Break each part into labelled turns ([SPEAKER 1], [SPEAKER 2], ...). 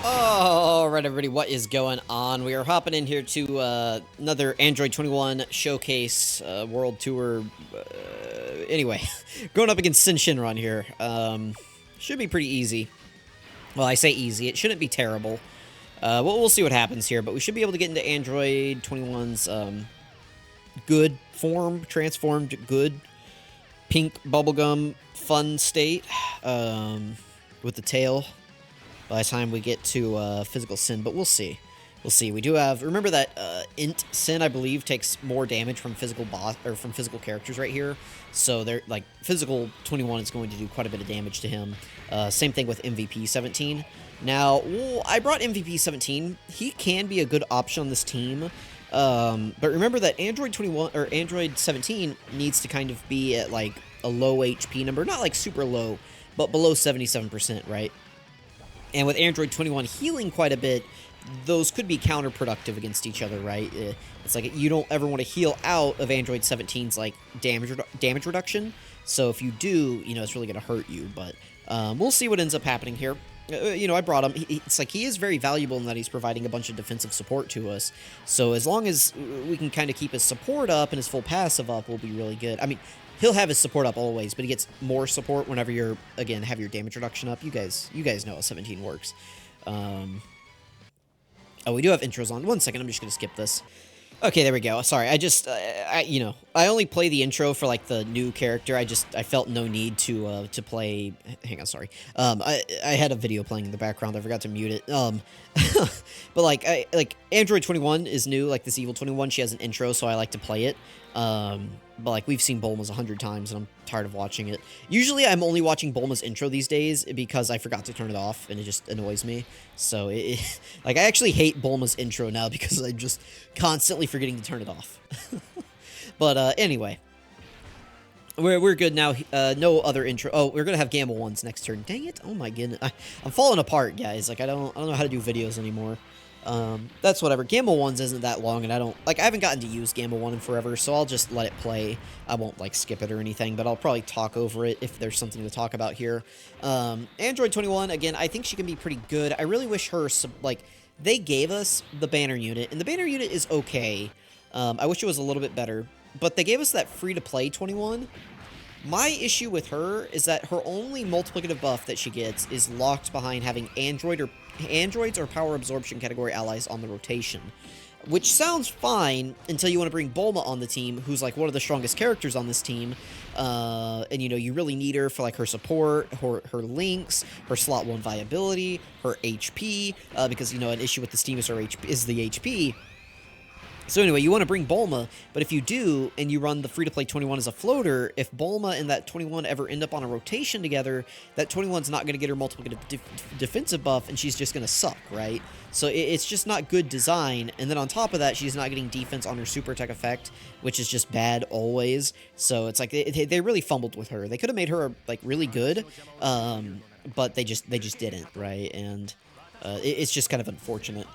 [SPEAKER 1] Alright everybody, what is going on? We are hopping in here to another Android 21 showcase world tour. Anyway, going up against SYN Shenron here. Should be pretty easy. Well, I say easy, it shouldn't be terrible. We'll see what happens here, but we should be able to get into Android 21's good form, transformed good pink bubblegum fun state with the tail by the time we get to physical SYN, but we'll see. We'll see. We do have, remember that int SYN, I believe, takes more damage from physical boss or from physical characters right here. So they're like physical 21 is going to do quite a bit of damage to him. Same thing with MVP 17. Now, I brought MVP 17. He can be a good option on this team. But remember that Android 21 or Android 17 needs to kind of be at like a low HP number, not like super low, but below 77%, right? And with Android 21 healing quite a bit, those could be counterproductive against each other, right? It's like you don't ever want to heal out of Android 17's like damage reduction. So if you do, you know, it's really going to hurt you. But we'll see what ends up happening here. You know, I brought him. It's like he is very valuable in that he's providing a bunch of defensive support to us. So as long as we can kind of keep his support up and his full passive up, we'll be really good. I mean, he'll have his support up always, but he gets more support whenever you're, again, have your damage reduction up. You guys know how 17 works. Oh, we do have intros on. 1 second, I'm just going to skip this. Okay, there we go. Sorry, you know, I only play the intro for, like, the new character. I felt no need to play... Hang on, sorry. I had a video playing in the background. I forgot to mute it. But, like, Android 21 is new, like, this Evil 21. She has an intro, so I like to play it. But, like, we've seen Bulma's 100 times, and I'm tired of watching it. Usually, I'm only watching Bulma's intro these days because I forgot to turn it off, and it just annoys me. So, like, I actually hate Bulma's intro now because I'm just constantly forgetting to turn it off. But, anyway. We're good now. No other intro. Oh, we're gonna have Gamble ones next turn. Dang it! Oh my goodness, I'm falling apart, guys. Like I don't know how to do videos anymore. That's whatever. Gamble ones isn't that long, and I haven't gotten to use Gamble 1 in forever, so I'll just let it play. I won't like skip it or anything, but I'll probably talk over it if there's something to talk about here. Android 21 again. I think she can be pretty good. I really wish her like they gave us the banner unit, and the banner unit is okay. I wish it was a little bit better. But they gave us that free-to-play 21. My issue with her is that her only multiplicative buff that she gets is locked behind having androids or power absorption category allies on the rotation. Which sounds fine until you want to bring Bulma on the team, who's like one of the strongest characters on this team. And you know, you really need her for like her support, her links, her slot 1 viability, her HP, because you know, an issue with this team is the HP. So anyway, you want to bring Bulma, but if you do, and you run the free-to-play 21 as a floater, if Bulma and that 21 ever end up on a rotation together, that 21's not going to get her multiplicative defensive buff, and she's just going to suck, right? So it's just not good design, and then on top of that, she's not getting defense on her super attack effect, which is just bad always. So it's like, they really fumbled with her. They could have made her, like, really good, but they just didn't, right? And it's just kind of unfortunate.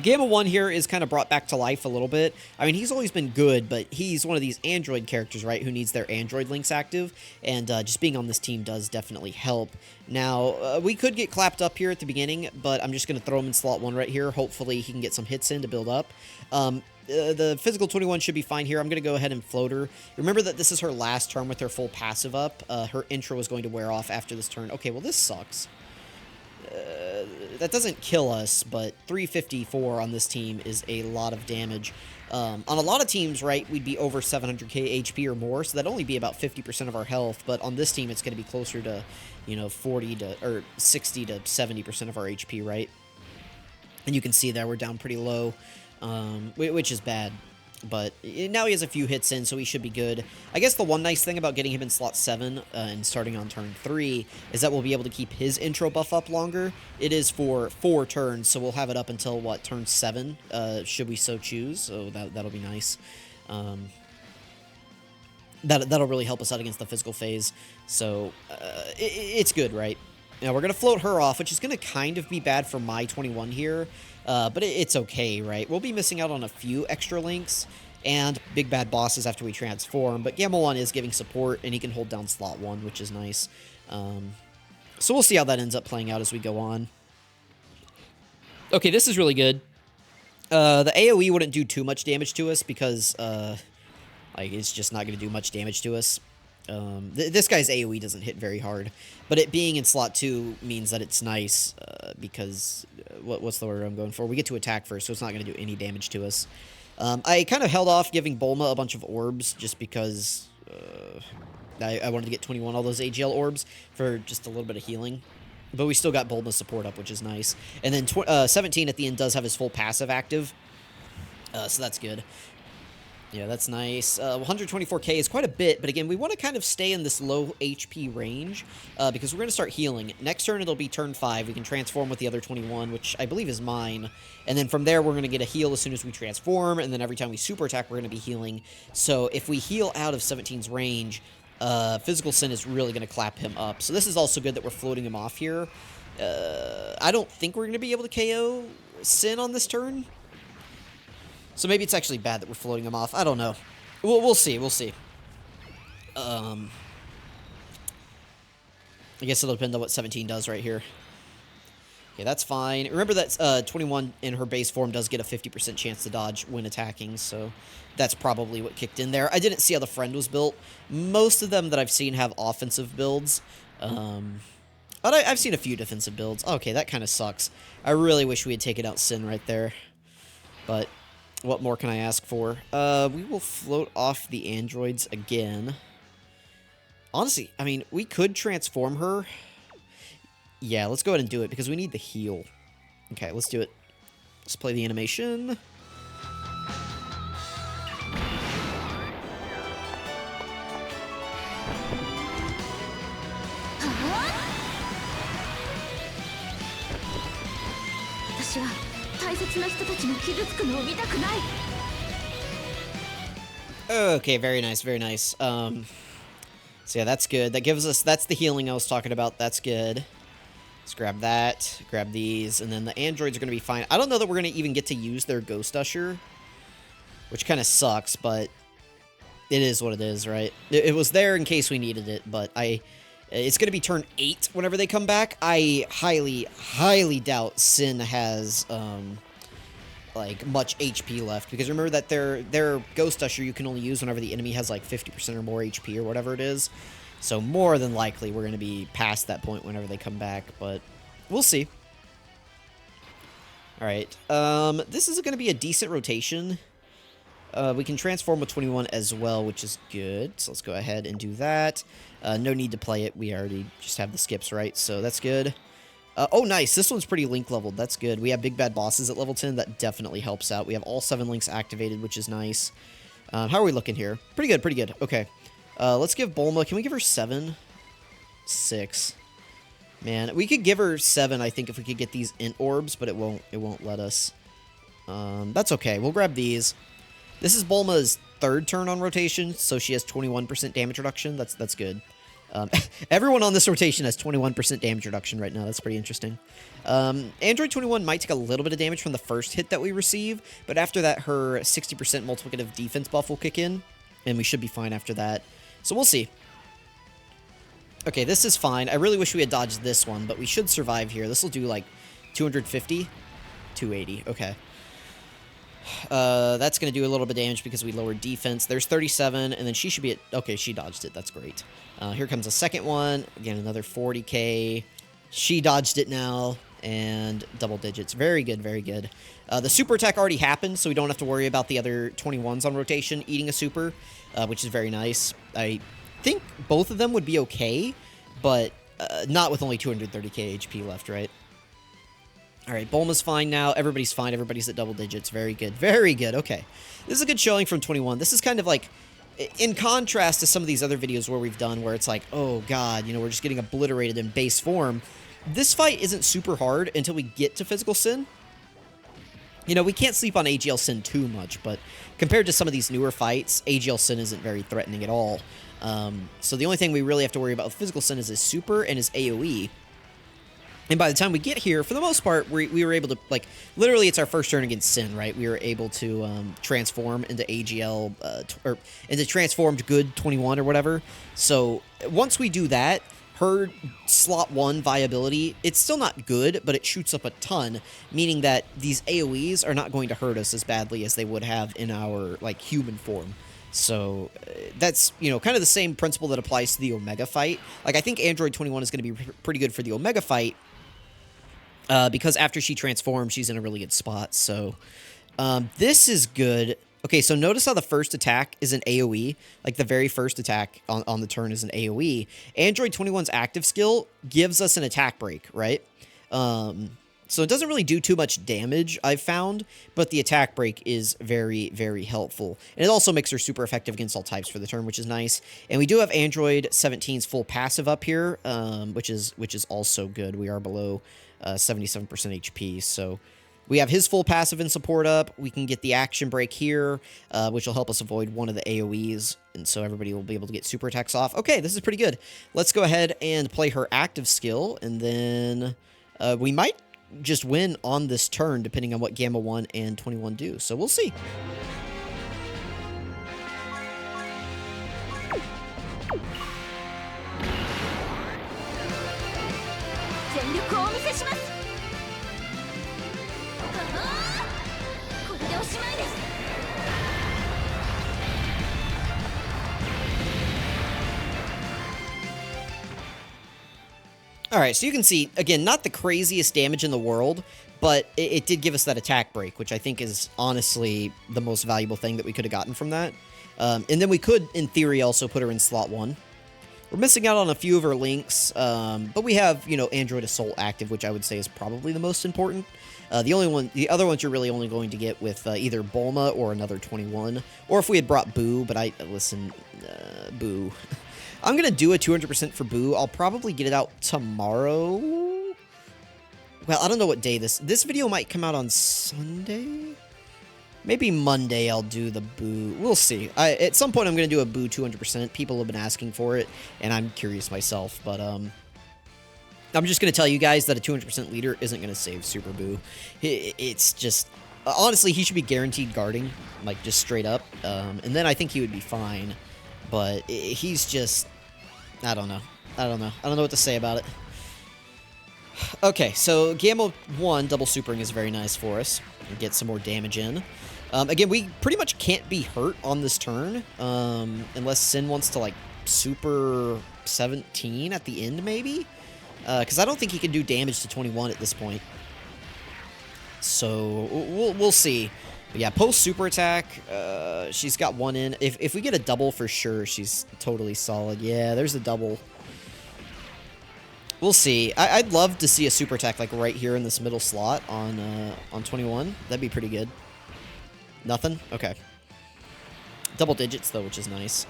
[SPEAKER 1] Gamma 1 here is kind of brought back to life a little bit. I mean, he's always been good, but he's one of these Android characters, right, who needs their Android links active, and just being on this team does definitely help. Now, we could get clapped up here at the beginning, but I'm just going to throw him in slot 1 right here. Hopefully, he can get some hits in to build up. The physical 21 should be fine here. I'm going to go ahead and float her. Remember that this is her last turn with her full passive up. Her intro is going to wear off after this turn. Okay, well, this sucks. That doesn't kill us, but 354 on this team is a lot of damage. On a lot of teams, right, we'd be over 700k HP or more, so that'd only be about 50% of our health, but on this team, it's going to be closer to, you know, 60 to 70% of our HP, right? And you can see that we're down pretty low, which is bad. But now he has a few hits in, so he should be good. I guess the one nice thing about getting him in slot 7 and starting on turn 3 is that we'll be able to keep his intro buff up longer. It is for 4 turns, so we'll have it up until, what, turn 7, should we so choose. So that'll be nice. That'll really help us out against the physical phase. So it's good, right? Now, we're going to float her off, which is going to kind of be bad for my 21 here. But it's okay, right? We'll be missing out on a few extra links and big bad bosses after we transform. But Gamma 1 is giving support, and he can hold down slot 1, which is nice. So we'll see how that ends up playing out as we go on. Okay, this is really good. The AoE wouldn't do too much damage to us because, like, it's just not going to do much damage to us. This guy's AoE doesn't hit very hard, but it being in slot 2 means that it's nice, because, what's the word I'm going for? We get to attack first, so it's not going to do any damage to us. I kind of held off giving Bulma a bunch of orbs just because, I wanted to get 21 all those AGL orbs for just a little bit of healing. But we still got Bulma's support up, which is nice. And then 17 at the end does have his full passive active, so that's good. Yeah, that's nice. 124k is quite a bit, but again, we want to kind of stay in this low HP range, because we're going to start healing. Next turn, it'll be turn 5. We can transform with the other 21, which I believe is mine. And then from there, we're going to get a heal as soon as we transform, and then every time we super attack, we're going to be healing. So if we heal out of 17's range, Physical SYN is really going to clap him up. So this is also good that we're floating him off here. I don't think we're going to be able to KO SYN on this turn. So maybe it's actually bad that we're floating him off. I don't know. We'll see. We'll see. I guess it'll depend on what 17 does right here. Okay, that's fine. Remember that 21 in her base form does get a 50% chance to dodge when attacking, so that's probably what kicked in there. I didn't see how the friend was built. Most of them that I've seen have offensive builds. But I've seen a few defensive builds. Okay, that kind of sucks. I really wish we had taken out SYN right there. But what more can I ask for? We will float off the androids again. Honestly, I mean, we could transform her. Yeah, let's go ahead and do it because we need the heal. Okay, let's do it. Let's play the animation. Okay, very nice, very nice. So yeah, that's good. That gives us, that's the healing I was talking about. That's good. Let's grab that, grab these, and then the androids are going to be fine. I don't know that we're going to even get to use their Ghost Usher, which kind of sucks, but it is what it is, right? It was there in case we needed it, but it's going to be turn 8 whenever they come back. I highly, highly doubt SYN has, like, much HP left, because remember that their Ghost Usher you can only use whenever the enemy has, like, 50% or more HP or whatever it is. So more than likely, we're going to be past that point whenever they come back, but we'll see. All right, this is going to be a decent rotation. We can transform with 21 as well, which is good. So let's go ahead and do that. No need to play it. We already just have the skips, right? So that's good. Oh, nice. This one's pretty link leveled. That's good. We have big bad bosses at level 10. That definitely helps out. We have all 7 links activated, which is nice. How are we looking here? Pretty good, pretty good. Okay. Let's give Bulma... Can we give her 7? 6. Man, we could give her 7, I think, if we could get these int orbs, but it won't let us. That's okay. We'll grab these. This is Bulma's 3rd turn on rotation, so she has 21% damage reduction. That's good. Everyone on this rotation has 21% damage reduction right now. That's pretty interesting. Android 21 might take a little bit of damage from the first hit that we receive, but after that, her 60% multiplicative defense buff will kick in, and we should be fine after that. So we'll see. Okay, this is fine. I really wish we had dodged this one, but we should survive here. This will do, like, 250? 280. Okay. That's going to do a little bit of damage because we lowered defense. There's 37, and then she should be at... Okay, she dodged it. That's great. Here comes a second one. Again, another 40k. She dodged it now, and double digits. Very good, very good. The super attack already happened, so we don't have to worry about the other 21s on rotation eating a super, which is very nice. I think both of them would be okay, but not with only 230k HP left, right? All right, Bulma's fine now. Everybody's fine. Everybody's at double digits. Very good. Very good. Okay. This is a good showing from 21. This is kind of like, in contrast to some of these other videos where we've done where it's like, oh, God, you know, we're just getting obliterated in base form. This fight isn't super hard until we get to Physical SYN. You know, we can't sleep on AGL SYN too much, but compared to some of these newer fights, AGL SYN isn't very threatening at all. So the only thing we really have to worry about with Physical SYN is his super and his AoE. And by the time we get here, for the most part, we were able to, like, literally it's our first turn against SYN, right? We were able to transform into AGL, or into transformed good 21 or whatever. So once we do that, her slot 1 viability, it's still not good, but it shoots up a ton, meaning that these AoEs are not going to hurt us as badly as they would have in our, like, human form. So that's, you know, kind of the same principle that applies to the Omega fight. Like, I think Android 21 is going to be pretty good for the Omega fight, because after she transforms, she's in a really good spot. So this is good. Okay, so notice how the first attack is an AoE. Like, the very first attack on the turn is an AoE. Android 21's active skill gives us an attack break, right? So it doesn't really do too much damage, I've found, but the attack break is very, very helpful. And it also makes her super effective against all types for the turn, which is nice. And we do have Android 17's full passive up here, which is also good. We are below 77% HP, so we have his full passive and support up. We can get the action break here, which will help us avoid one of the AoEs, and so everybody will be able to get super attacks off. Okay, this is pretty good. Let's go ahead and play her active skill, and then we might just win on this turn, depending on what Gamma 1 and 21 do. So we'll see. Alright, so you can see, again, not the craziest damage in the world, but it did give us that attack break, which I think is honestly the most valuable thing that we could have gotten from that. And then we could, in theory, also put her in slot 1. We're missing out on a few of her links, but we have, you know, Android Assault active, which I would say is probably the most important. The other ones you're really only going to get with either Bulma or another 21, or if we had brought Boo, but Boo. I'm going to do a 200% for Boo. I'll probably get it out tomorrow. Well, I don't know what day this video might come out on Sunday. Maybe Monday I'll do the Boo. We'll see. At some point I'm going to do a Boo 200%. People have been asking for it, and I'm curious myself. But I'm just going to tell you guys that a 200% leader isn't going to save Super Boo. It's just... honestly, he should be guaranteed guarding, like, just straight up. And then I think he would be fine. But he's just... I don't know. I don't know what to say about it. Okay, so Gamma 1 double supering is very nice for us. And get some more damage in. Again, we pretty much can't be hurt on this turn. Unless SYN wants to, like, super 17 at the end, maybe? Because I don't think he can do damage to 21 at this point. So, we'll see. But yeah, post super attack, she's got one in. If we get a double for sure, she's totally solid. Yeah, there's a double. We'll see. I'd love to see a super attack like right here in this middle slot on 21. That'd be pretty good. Nothing? Okay. Double digits though, which is nice.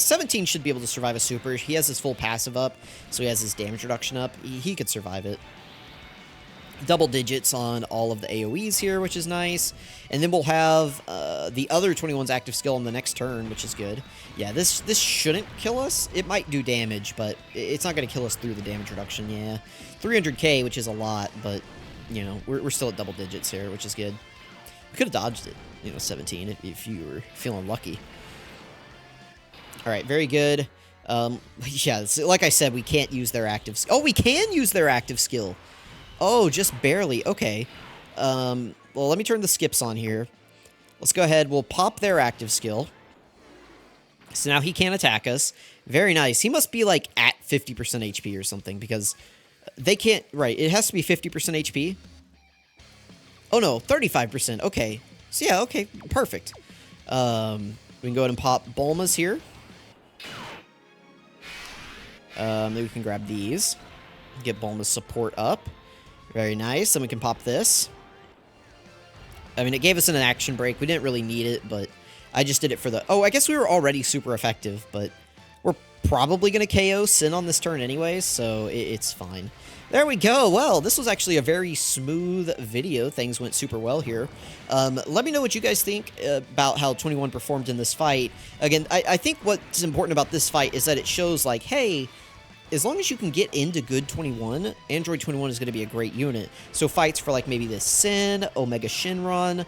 [SPEAKER 1] 17 should be able to survive a super. He has his full passive up, so he has his damage reduction up. He could survive it. Double digits on all of the AoEs here, which is nice. And then we'll have the other 21's active skill on the next turn, which is good. Yeah, this shouldn't kill us. It might do damage, but it's not going to kill us through the damage reduction, yeah. 300k, which is a lot, but, you know, we're still at double digits here, which is good. We could have dodged it, you know, 17, if you were feeling lucky. Alright, very good. Yeah, so like I said, we can't use their active skill. Oh, we can use their active skill! Oh, just barely. Okay. Well, let me turn the skips on here. Let's go ahead. We'll pop their active skill. So now he can't attack us. Very nice. He must be, like, at 50% HP or something, because they can't... Right, it has to be 50% HP. Oh, no, 35%. Okay. So, yeah, okay, perfect. We can go ahead and pop Bulma's here. Then we can grab these. Get Bulma's support up. Very nice. Then we can pop this. I mean, it gave us an action break. We didn't really need it, but I just did it for the... Oh, I guess we were already super effective, but we're probably going to KO SYN on this turn anyways, so it's fine. There we go. Well, this was actually a very smooth video. Things went super well here. Let me know what you guys think about how 21 performed in this fight. Again, I think what's important about this fight is that it shows, like, hey... as long as you can get into good 21, Android 21 is going to be a great unit. So fights for like maybe the SYN, Omega Shenron,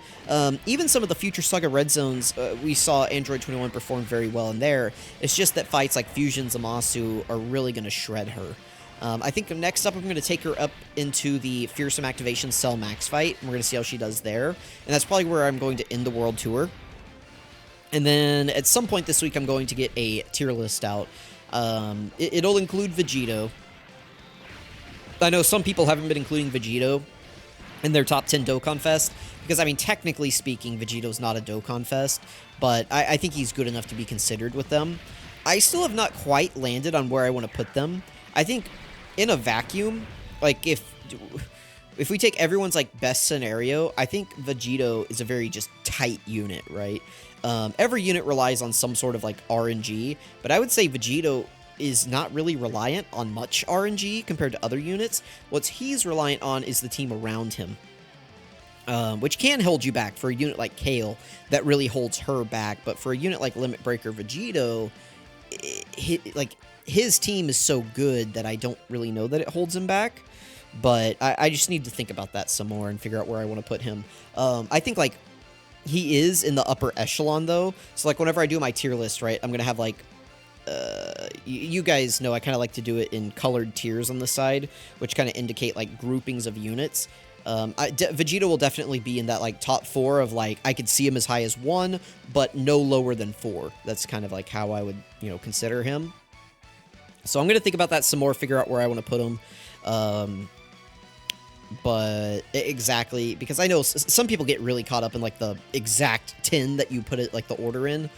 [SPEAKER 1] even some of the Future Saga Red Zones, we saw Android 21 perform very well in there. It's just that fights like Fusion Zamasu are really going to shred her. I think next up I'm going to take her up into the Fearsome Activation Cell Max fight, and we're going to see how she does there. And that's probably where I'm going to end the World Tour. And then at some point this week I'm going to get a tier list out. It'll include Vegito. I know some people haven't been including Vegito in their top 10 Dokkan Fest, because, I mean, technically speaking, Vegito's not a Dokkan Fest, but I think he's good enough to be considered with them. I still have not quite landed on where I want to put them. I think in a vacuum, like, if we take everyone's, like, best scenario, I think Vegito is a very just tight unit, right? Every unit relies on some sort of, like, RNG, but I would say Vegito is not really reliant on much RNG compared to other units. What he's reliant on is the team around him, which can hold you back for a unit like Kale that really holds her back. But for a unit like Limit Breaker Vegito, his team is so good that I don't really know that it holds him back. But I just need to think about that some more and figure out where I want to put him. I think, like, he is in the upper echelon, though. So, like, whenever I do my tier list, right, I'm going to have, like, you guys know I kind of like to do it in colored tiers on the side, which kind of indicate, like, groupings of units. Vegito will definitely be in that, like, top 4 of, like, I could see him as high as 1, but no lower than 4. That's kind of, like, how I would, you know, consider him. So I'm going to think about that some more, figure out where I want to put him. But exactly, because I know some people get really caught up in, like, the exact 10 that you put it, like, the order in.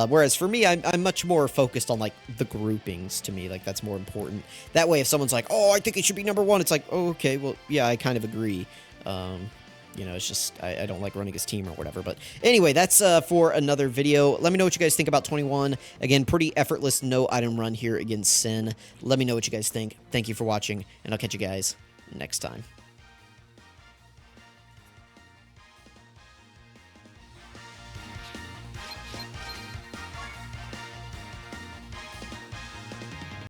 [SPEAKER 1] Whereas for me, I'm much more focused on, like, the groupings to me. Like, that's more important. That way, if someone's like, oh, I think it should be number 1, it's like, oh, okay, well, yeah, I kind of agree. You know, it's just, I don't like running his team or whatever. But anyway, that's for another video. Let me know what you guys think about 21. Again, pretty effortless, no item run here against SYN. Let me know what you guys think. Thank you for watching, and I'll catch you guys next time.